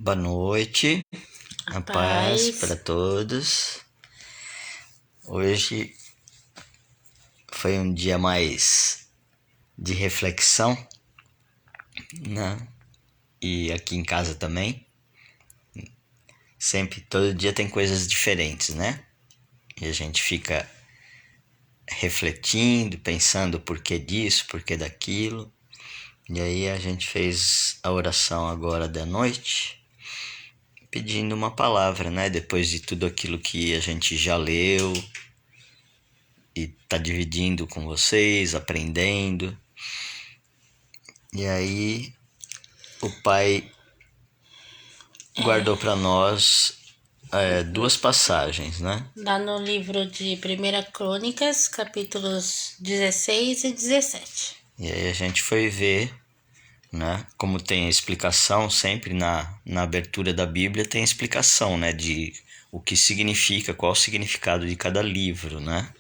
Boa noite, a paz para Paz. todos. Hoje foi um dia mais de reflexão, né? E aqui em casa também. Sempre, todo dia tem coisas diferentes, né? E a gente fica refletindo, pensando o porquê disso, porquê daquilo. E aí a gente fez a oração agora da noite, pedindo uma palavra, né? Depois de tudo aquilo que a gente já leu e tá dividindo com vocês, aprendendo. E aí o Pai guardou para nós duas passagens, né? Lá no livro de 1 Crônicas, capítulos 16 e 17. E aí a gente foi ver, né? Como tem a explicação sempre na abertura da Bíblia, tem a explicação, né? De o que significa, qual o significado de cada livro, né?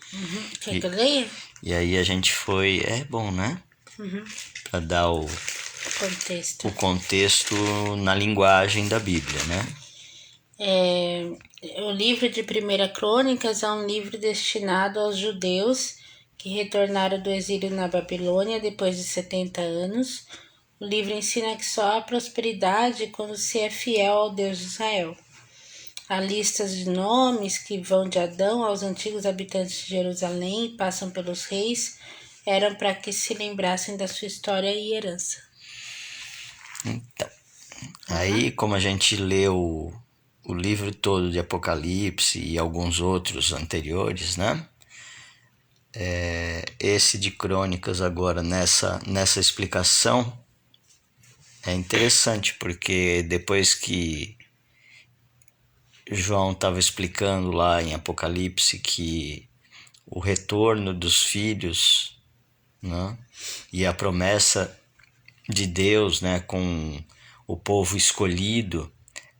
Quer que E, eu leia? e aí a gente foi, é bom, né? Para dar Contexto. o contexto na linguagem da Bíblia, né? O livro de 1 Crônicas é um livro destinado aos judeus que retornaram do exílio na Babilônia depois de 70 anos. O livro ensina que só há prosperidade quando se é fiel ao Deus de Israel. Há listas de nomes que vão de Adão aos antigos habitantes de Jerusalém e passam pelos reis, eram para que se lembrassem da sua história e herança. Então, aí como a gente leu o livro todo de Apocalipse e alguns outros anteriores, né? Esse de Crônicas agora nessa explicação é interessante porque depois que João estava explicando lá em Apocalipse que o retorno dos filhos, né, e a promessa de Deus, né, com o povo escolhido,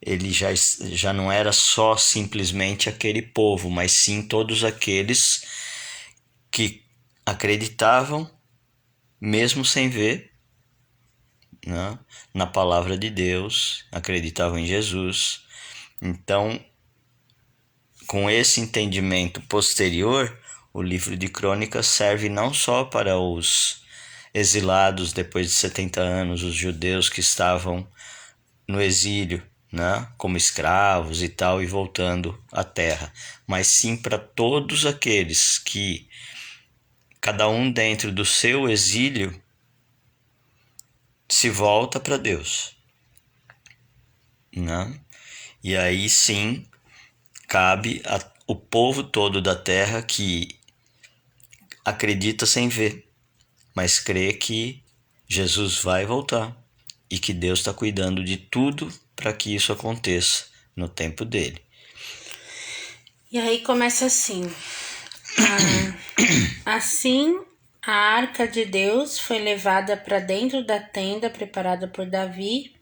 ele já não era só simplesmente aquele povo, mas sim todos aqueles que acreditavam, mesmo sem ver, né, na palavra de Deus, acreditavam em Jesus. Então, com esse entendimento posterior, o livro de Crônicas serve não só para os exilados depois de 70 anos, os judeus que estavam no exílio, né, como escravos e tal, e voltando à terra, mas sim para todos aqueles que, cada um dentro do seu exílio, se volta para Deus, né? E aí sim cabe o povo todo da terra que acredita sem ver, mas crê que Jesus vai voltar e que Deus está cuidando de tudo para que isso aconteça no tempo dele. E aí começa assim: assim a arca de Deus foi levada para dentro da tenda preparada por Davi,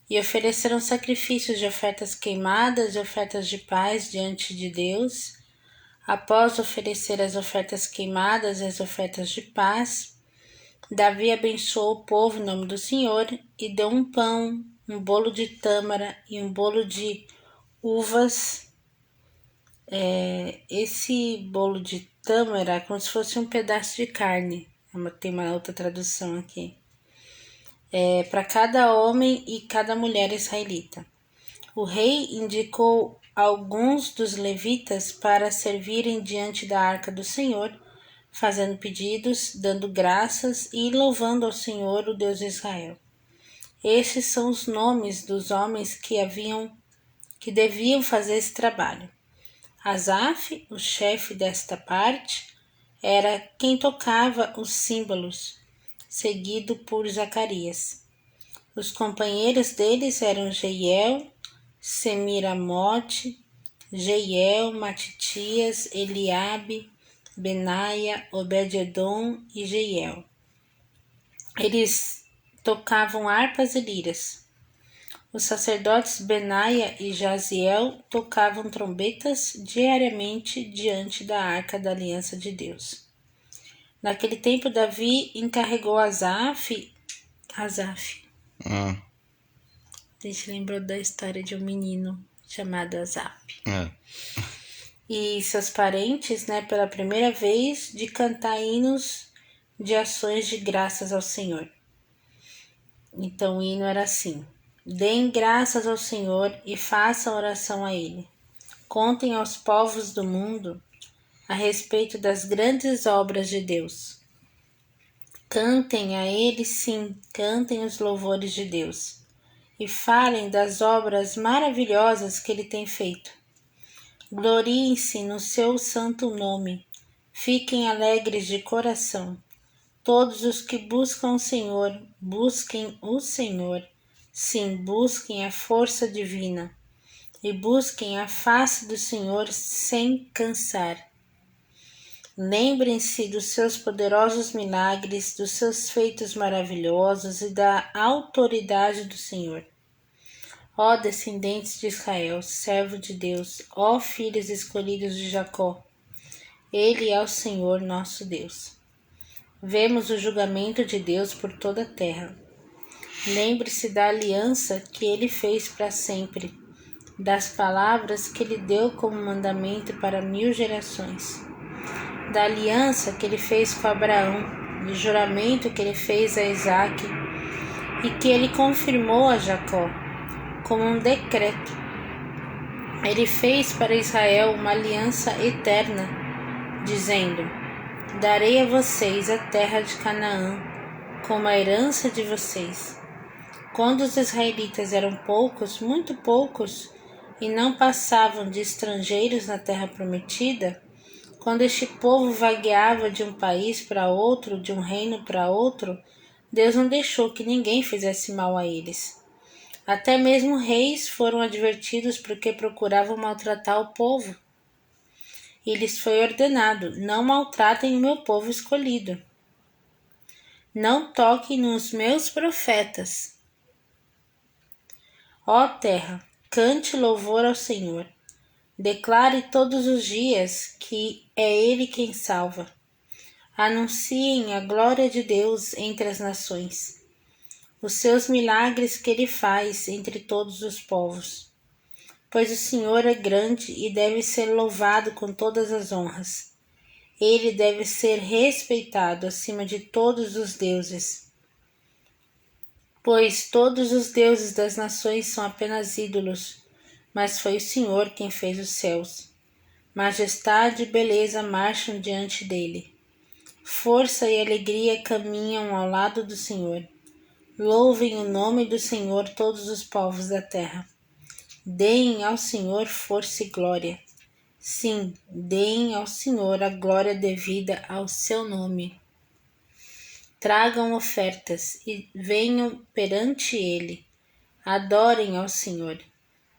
e ofereceram sacrifícios de ofertas queimadas e ofertas de paz diante de Deus. Após oferecer as ofertas queimadas e as ofertas de paz, Davi abençoou o povo em nome do Senhor e deu um pão, um bolo de tâmara e um bolo de uvas. Esse bolo de tâmara é como se fosse um pedaço de carne. Tem uma outra tradução aqui. Para cada homem e cada mulher israelita. O rei indicou alguns dos levitas para servirem diante da arca do Senhor, fazendo pedidos, dando graças e louvando ao Senhor, o Deus de Israel. Estes são os nomes dos homens que deviam fazer esse trabalho. Asaf, o chefe desta parte, era quem tocava os símbolos, seguido por Zacarias. Os companheiros deles eram Jeiel, Semiramote, Jeiel, Matitias, Eliabe, Benaia, Obed-edom e Jeiel. Eles tocavam harpas e liras. Os sacerdotes Benaia e Jaziel tocavam trombetas diariamente diante da arca da aliança de Deus. Naquele tempo, Davi encarregou Asaf A gente lembrou da história de um menino chamado Asaf. E seus parentes, né, pela primeira vez, de cantar hinos de ações de graças ao Senhor. Então o hino era assim: deem graças ao Senhor e façam oração a Ele. Contem aos povos do mundo a respeito das grandes obras de Deus. Cantem a Ele, sim, cantem os louvores de Deus. E falem das obras maravilhosas que Ele tem feito. Gloriem-se no seu santo nome. Fiquem alegres de coração. Todos os que buscam o Senhor, busquem o Senhor. Sim, busquem a força divina. E busquem a face do Senhor sem cansar. Lembrem-se dos seus poderosos milagres, dos seus feitos maravilhosos e da autoridade do Senhor. Ó descendentes de Israel, servo de Deus, ó filhos escolhidos de Jacó, Ele é o Senhor nosso Deus. Vemos o julgamento de Deus por toda a terra. Lembre-se da aliança que Ele fez para sempre, das palavras que Ele deu como mandamento para 1000 gerações, da aliança que Ele fez com Abraão, do juramento que Ele fez a Isaque e que Ele confirmou a Jacó como um decreto. Ele fez para Israel uma aliança eterna, dizendo: darei a vocês a terra de Canaã como a herança de vocês. Quando os israelitas eram poucos, muito poucos, e não passavam de estrangeiros na terra prometida, quando este povo vagueava de um país para outro, de um reino para outro, Deus não deixou que ninguém fizesse mal a eles. Até mesmo reis foram advertidos porque procuravam maltratar o povo. E lhes foi ordenado: não maltratem o meu povo escolhido. Não toquem nos meus profetas. Ó terra, cante louvor ao Senhor. Declare todos os dias que é Ele quem salva. Anunciem a glória de Deus entre as nações, os seus milagres que Ele faz entre todos os povos. Pois o Senhor é grande e deve ser louvado com todas as honras. Ele deve ser respeitado acima de todos os deuses. Pois todos os deuses das nações são apenas ídolos, mas foi o Senhor quem fez os céus. Majestade e beleza marcham diante dele. Força e alegria caminham ao lado do Senhor. Louvem o nome do Senhor todos os povos da terra. Deem ao Senhor força e glória. Sim, deem ao Senhor a glória devida ao seu nome. Tragam ofertas e venham perante Ele. Adorem ao Senhor,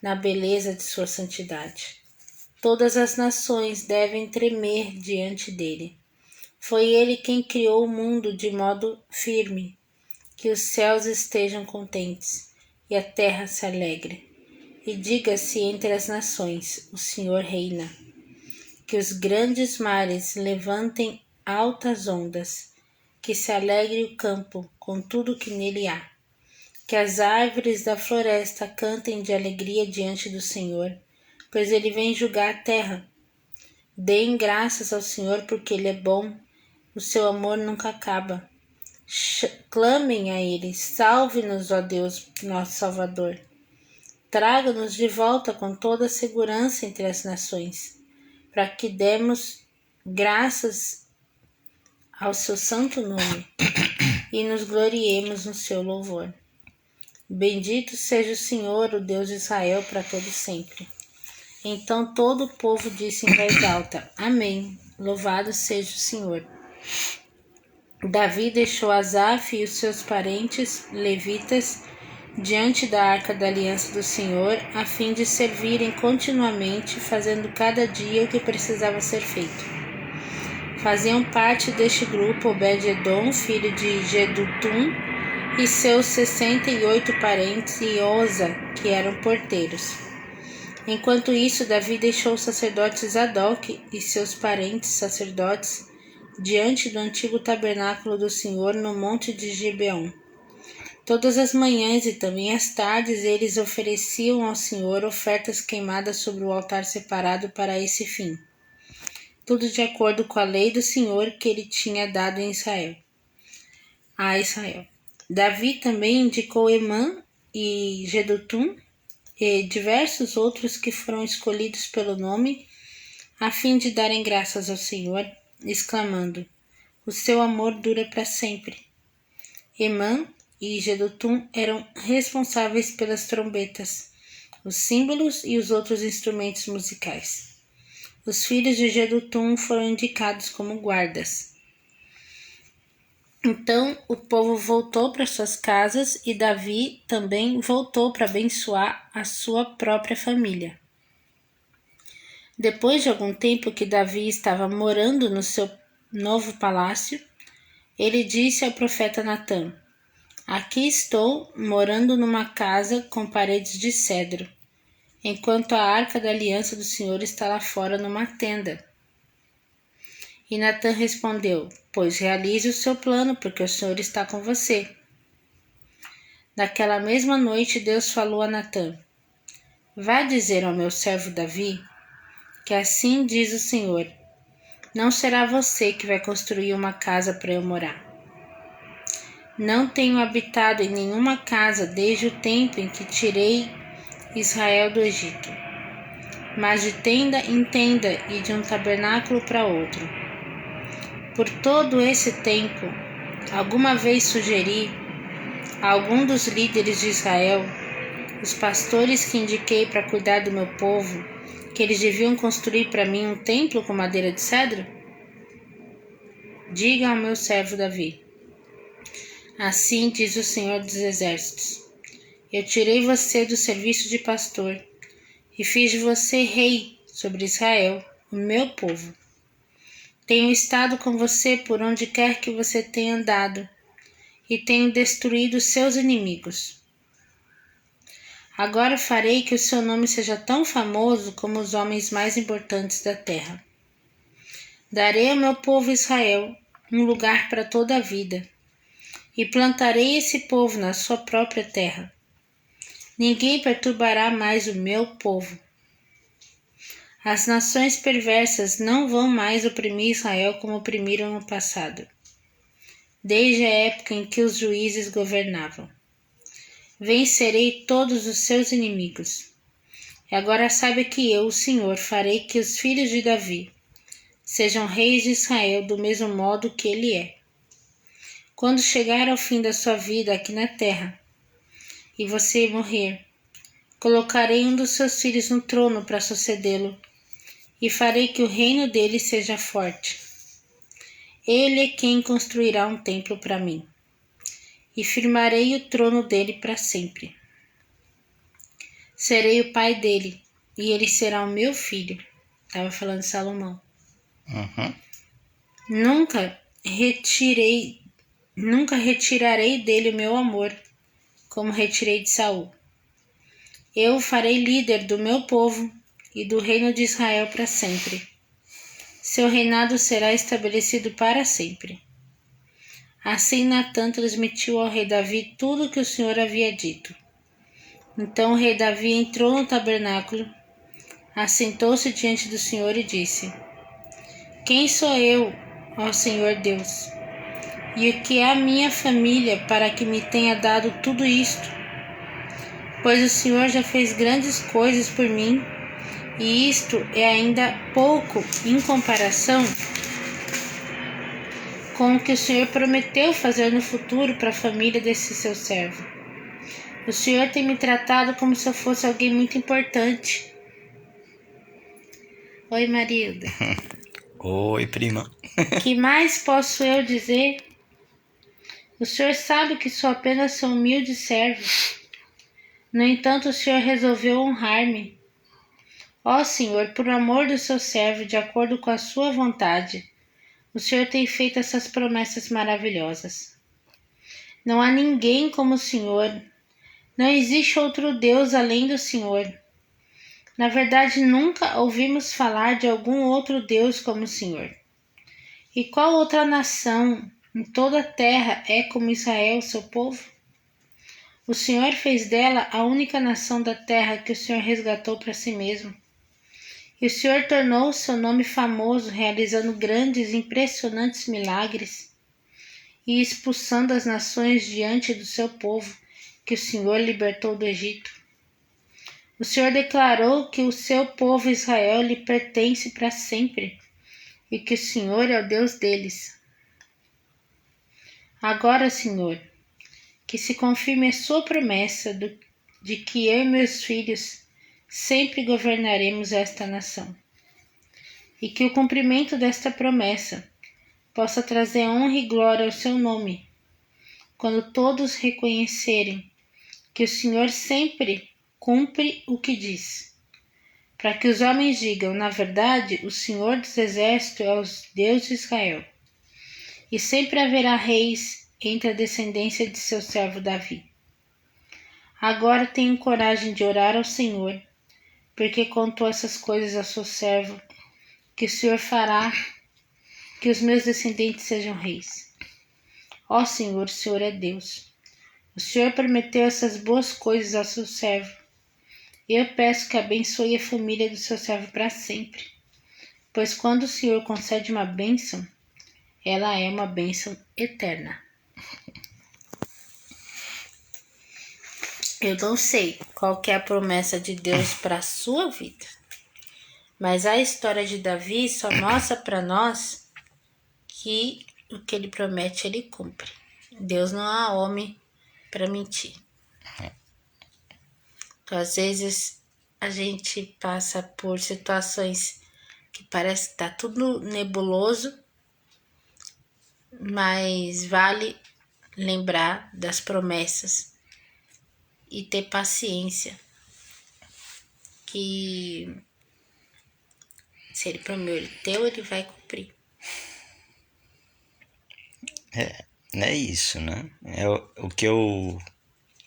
na beleza de sua santidade. Todas as nações devem tremer diante dele. Foi Ele quem criou o mundo de modo firme. Que os céus estejam contentes e a terra se alegre. E diga-se entre as nações: o Senhor reina. Que os grandes mares levantem altas ondas. Que se alegre o campo com tudo que nele há. Que as árvores da floresta cantem de alegria diante do Senhor, pois Ele vem julgar a terra. Deem graças ao Senhor porque Ele é bom, o seu amor nunca acaba. Clamem a Ele, salve-nos, ó Deus, nosso Salvador. Traga-nos de volta com toda a segurança entre as nações, para que demos graças ao seu santo nome e nos gloriemos no seu louvor. Bendito seja o Senhor, o Deus de Israel, para todo sempre. Então todo o povo disse em voz alta: Amém. Louvado seja o Senhor. Davi deixou Asaf e os seus parentes levitas diante da arca da aliança do Senhor, a fim de servirem continuamente, fazendo cada dia o que precisava ser feito. Faziam parte deste grupo Obed-edom, filho de Jedutum, e seus 68 parentes, e Oza, que eram porteiros. Enquanto isso, Davi deixou o sacerdote Zadok e seus parentes sacerdotes diante do antigo tabernáculo do Senhor no monte de Gibeon. Todas as manhãs e também às tardes eles ofereciam ao Senhor ofertas queimadas sobre o altar separado para esse fim. Tudo de acordo com a lei do Senhor que ele tinha dado a Israel. Davi também indicou Emã e Jedutum e diversos outros que foram escolhidos pelo nome, a fim de darem graças ao Senhor, exclamando: o seu amor dura para sempre. Emã e Jedutum eram responsáveis pelas trombetas, os símbolos e os outros instrumentos musicais. Os filhos de Jedutum foram indicados como guardas. Então o povo voltou para suas casas e Davi também voltou para abençoar a sua própria família. Depois de algum tempo que Davi estava morando no seu novo palácio, ele disse ao profeta Natã: aqui estou morando numa casa com paredes de cedro, enquanto a arca da aliança do Senhor está lá fora numa tenda. E Natã respondeu: pois realize o seu plano, porque o Senhor está com você. Naquela mesma noite Deus falou a Natã: vá dizer ao meu servo Davi que assim diz o Senhor: não será você que vai construir uma casa para eu morar. Não tenho habitado em nenhuma casa desde o tempo em que tirei Israel do Egito, mas de tenda em tenda e de um tabernáculo para outro. Por todo esse tempo, alguma vez sugeri a algum dos líderes de Israel, os pastores que indiquei para cuidar do meu povo, que eles deviam construir para mim um templo com madeira de cedro? Diga ao meu servo Davi: assim diz o Senhor dos Exércitos: eu tirei você do serviço de pastor e fiz de você rei sobre Israel, o meu povo. Tenho estado com você por onde quer que você tenha andado e tenho destruído seus inimigos. Agora farei que o seu nome seja tão famoso como os homens mais importantes da terra. Darei ao meu povo Israel um lugar para toda a vida e plantarei esse povo na sua própria terra. Ninguém perturbará mais o meu povo. As nações perversas não vão mais oprimir Israel como oprimiram no passado, desde a época em que os juízes governavam. Vencerei todos os seus inimigos. E agora saiba que eu, o Senhor, farei que os filhos de Davi sejam reis de Israel do mesmo modo que ele é. Quando chegar ao fim da sua vida aqui na terra e você morrer, colocarei um dos seus filhos no trono para sucedê-lo e farei que o reino dele seja forte. Ele é quem construirá um templo para mim e firmarei o trono dele para sempre. Serei o pai dele e ele será o meu filho. Estava falando de Salomão. Nunca retirarei dele o meu amor, como retirei de Saul. Eu o farei líder do meu povo e do reino de Israel para sempre. Seu reinado será estabelecido para sempre. Assim Natã transmitiu ao rei Davi tudo o que o Senhor havia dito. Então o rei Davi entrou no tabernáculo, assentou-se diante do Senhor e disse: quem sou eu, ó Senhor Deus? E o que é a minha família para que me tenha dado tudo isto? Pois o Senhor já fez grandes coisas por mim, e isto é ainda pouco em comparação com o que o Senhor prometeu fazer no futuro para a família desse seu servo. O Senhor tem me tratado como se eu fosse alguém muito importante. Oi, Marilda. Oi, prima. Que mais posso eu dizer? O Senhor sabe que sou apenas seu humilde servo. No entanto, o Senhor resolveu honrar-me. Ó Senhor, por amor do seu servo, de acordo com a sua vontade, o Senhor tem feito essas promessas maravilhosas. Não há ninguém como o Senhor. Não existe outro Deus além do Senhor. Na verdade, nunca ouvimos falar de algum outro Deus como o Senhor. E qual outra nação em toda a terra é como Israel, seu povo? O Senhor fez dela a única nação da terra que o Senhor resgatou para si mesmo. E o Senhor tornou seu nome famoso, realizando grandes e impressionantes milagres e expulsando as nações diante do seu povo, que o Senhor libertou do Egito. O Senhor declarou que o seu povo Israel lhe pertence para sempre e que o Senhor é o Deus deles. Agora, Senhor, que se confirme a sua promessa de que eu e meus filhos sempre governaremos esta nação. E que o cumprimento desta promessa possa trazer honra e glória ao seu nome, quando todos reconhecerem que o Senhor sempre cumpre o que diz, para que os homens digam, na verdade, o Senhor dos Exércitos é o Deus de Israel. E sempre haverá reis entre a descendência de seu servo Davi. Agora tenho coragem de orar ao Senhor, porque contou essas coisas ao seu servo, que o Senhor fará que os meus descendentes sejam reis. Ó Senhor, o Senhor é Deus. O Senhor prometeu essas boas coisas ao seu servo. Eu peço que abençoe a família do seu servo para sempre, pois quando o Senhor concede uma bênção, ela é uma bênção eterna. Eu não sei qual que é a promessa de Deus para a sua vida, mas a história de Davi só mostra para nós que o que ele promete, ele cumpre. Deus não há homem para mentir. Então, às vezes, a gente passa por situações que parece que está tudo nebuloso, mas vale lembrar das promessas e ter paciência, que se ele prometeu, ele vai cumprir. É isso, né? É o que eu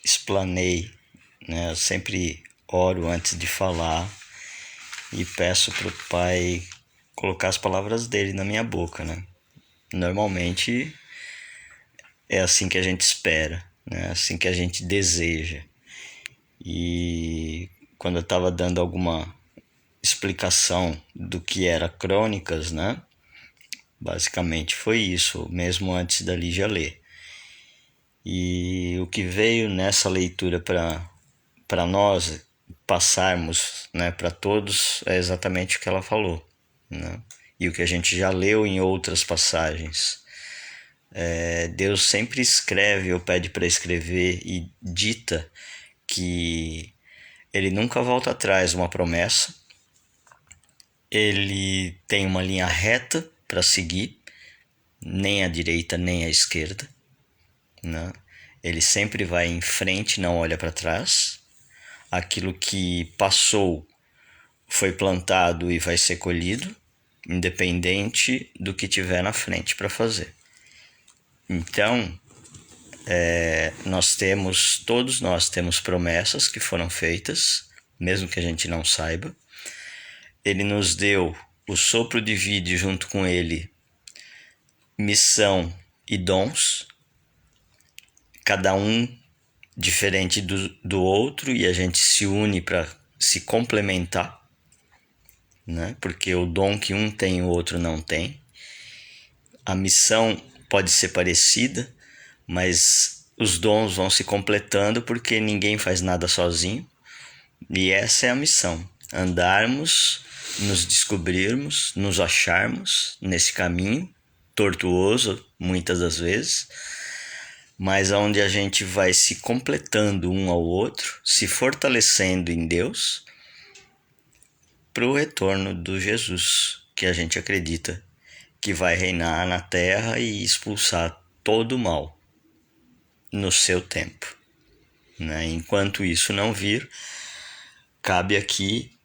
explanei, né? Eu sempre oro antes de falar e peço pro Pai colocar as palavras dele na minha boca, né? Normalmente é assim que a gente espera, né? Assim que a gente deseja. E quando eu estava dando alguma explicação do que era Crônicas, né? Basicamente foi isso, mesmo antes da Lígia ler. E o que veio nessa leitura para nós passarmos, né, para todos, é exatamente o que ela falou, né? E o que a gente já leu em outras passagens. Deus sempre escreve ou pede para escrever e dita que ele nunca volta atrás uma promessa, ele tem uma linha reta para seguir, nem à direita nem à esquerda, né? Ele sempre vai em frente, não olha para trás. Aquilo que passou foi plantado e vai ser colhido, independente do que tiver na frente para fazer. Então, todos nós temos promessas que foram feitas, mesmo que a gente não saiba. Ele nos deu o sopro de vida e junto com ele missão e dons, cada um diferente do outro, e a gente se une para se complementar, né? Porque o dom que um tem o outro não tem. A missão pode ser parecida, mas os dons vão se completando porque ninguém faz nada sozinho. E essa é a missão: andarmos, nos descobrirmos, nos acharmos nesse caminho tortuoso muitas das vezes, mas onde a gente vai se completando um ao outro, se fortalecendo em Deus para o retorno do Jesus, que a gente acredita que vai reinar na terra e expulsar todo o mal no seu tempo, né? Enquanto isso não vir, cabe aqui,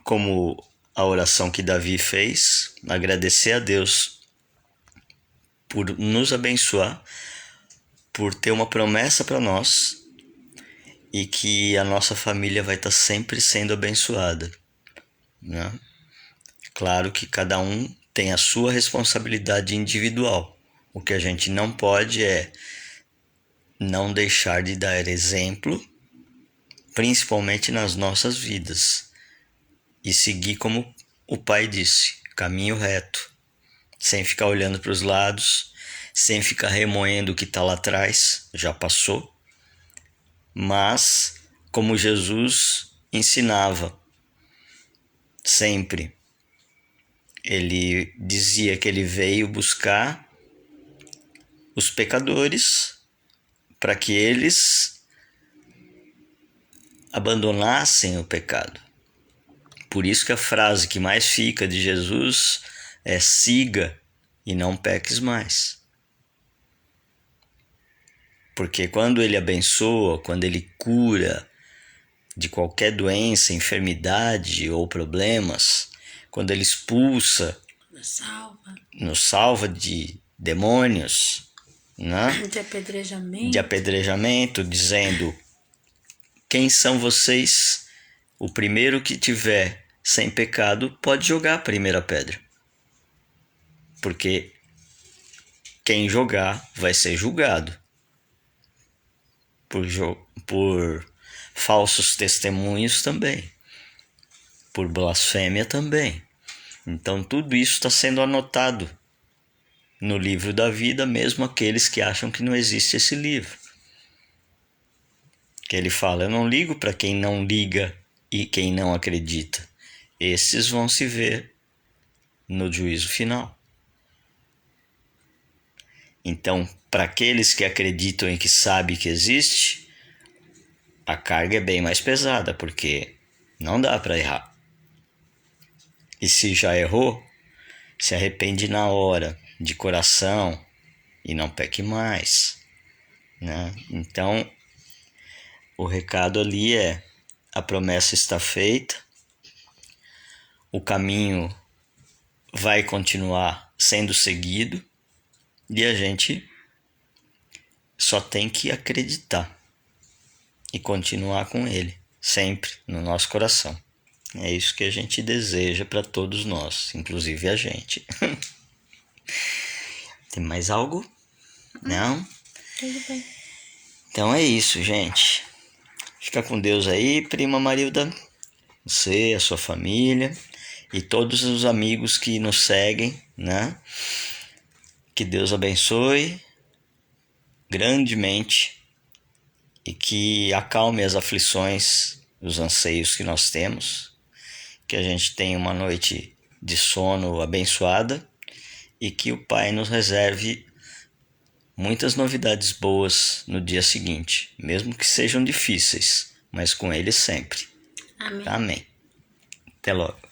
como a oração que Davi fez, agradecer a Deus por nos abençoar, por ter uma promessa para nós e que a nossa família vai estar sempre sendo abençoada, né? Claro que cada um tem a sua responsabilidade individual. O que a gente não pode é não deixar de dar exemplo, principalmente nas nossas vidas, e seguir como o Pai disse, caminho reto, sem ficar olhando para os lados, sem ficar remoendo o que está lá atrás, já passou, mas como Jesus ensinava sempre. Ele dizia que ele veio buscar os pecadores para que eles abandonassem o pecado. Por isso que a frase que mais fica de Jesus é: siga e não peques mais. Porque quando ele abençoa, quando ele cura de qualquer doença, enfermidade ou problemas, quando ele expulsa, nos salva de demônios, né? De apedrejamento, dizendo: quem são vocês? O primeiro que tiver sem pecado pode jogar a primeira pedra. Porque quem jogar vai ser julgado por falsos testemunhos também, por blasfêmia também. Então tudo isso está sendo anotado no livro da vida, mesmo aqueles que acham que não existe esse livro. Que ele fala: eu não ligo para quem não liga e quem não acredita. Esses vão se ver no juízo final. Então, para aqueles que acreditam e que sabem que existe, a carga é bem mais pesada, porque não dá para errar. E se já errou, se arrepende na hora, de coração, e não peque mais, né? Então, o recado ali é: a promessa está feita, o caminho vai continuar sendo seguido e a gente só tem que acreditar e continuar com ele, sempre no nosso coração. É isso que a gente deseja para todos nós, inclusive a gente. Tem mais algo? Não? Tudo bem. Então é isso, gente. Fica com Deus aí, prima Marilda. Você, a sua família e todos os amigos que nos seguem, né? Que Deus abençoe grandemente e que acalme as aflições, os anseios que nós temos. Que a gente tenha uma noite de sono abençoada e que o Pai nos reserve muitas novidades boas no dia seguinte, mesmo que sejam difíceis, mas com Ele sempre. Amém. Amém. Até logo.